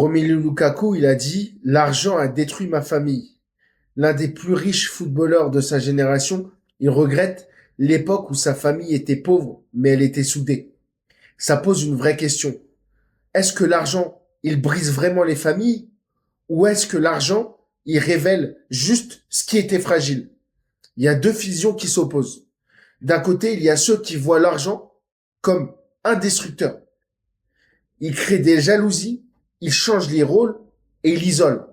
Romelu Lukaku, il a dit: «L'argent a détruit ma famille.» L'un des plus riches footballeurs de sa génération, il regrette l'époque où sa famille était pauvre, mais elle était soudée. Ça pose une vraie question. Est-ce que l'argent, il brise vraiment les familles? Ou est-ce que l'argent, il révèle juste ce qui était fragile? Il y a deux visions qui s'opposent. D'un côté, il y a ceux qui voient l'argent comme un destructeur. Il crée des jalousies, il change les rôles et il isole.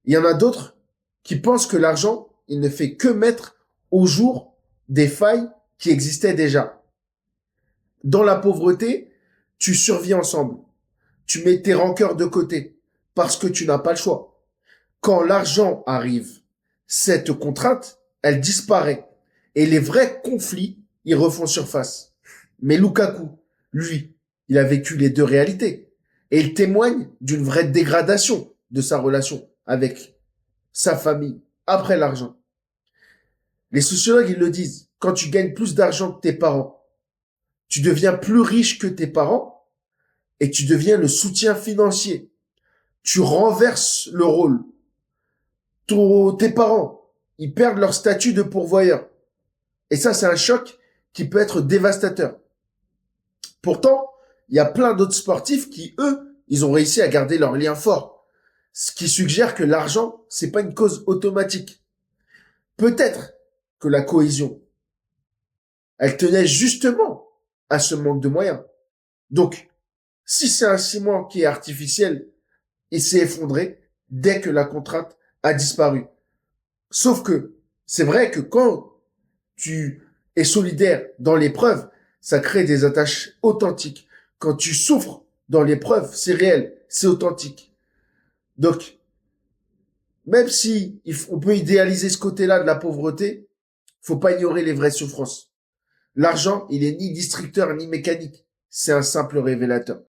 Il y en a d'autres qui pensent que l'argent, il ne fait que mettre au jour des failles qui existaient déjà. Dans la pauvreté, tu survis ensemble. Tu mets tes rancœurs de côté parce que tu n'as pas le choix. Quand l'argent arrive, cette contrainte, elle disparaît et les vrais conflits, ils refont surface. Mais Lukaku, lui, il a vécu les deux réalités et il témoigne d'une vraie dégradation de sa relation avec sa famille après l'argent. Les sociologues, ils le disent, quand tu gagnes plus d'argent que tes parents, tu deviens plus riche que tes parents et tu deviens le soutien financier. Tu renverses le rôle. Tes parents, ils perdent leur statut de pourvoyeur. Et ça, c'est un choc qui peut être dévastateur. Pourtant, il y a plein d'autres sportifs qui, eux, ils ont réussi à garder leur lien fort. Ce qui suggère que l'argent, c'est pas une cause automatique. Peut-être que la cohésion, elle tenait justement à ce manque de moyens. Donc, si c'est un ciment qui est artificiel, il s'est effondré dès que la contrainte a disparu. Sauf que c'est vrai que quand tu es solidaire dans l'épreuve, ça crée des attaches authentiques. Quand tu souffres dans l'épreuve, c'est réel, c'est authentique. Donc, même si on peut idéaliser ce côté-là de la pauvreté, faut pas ignorer les vraies souffrances. L'argent, il est ni destructeur ni mécanique. C'est un simple révélateur.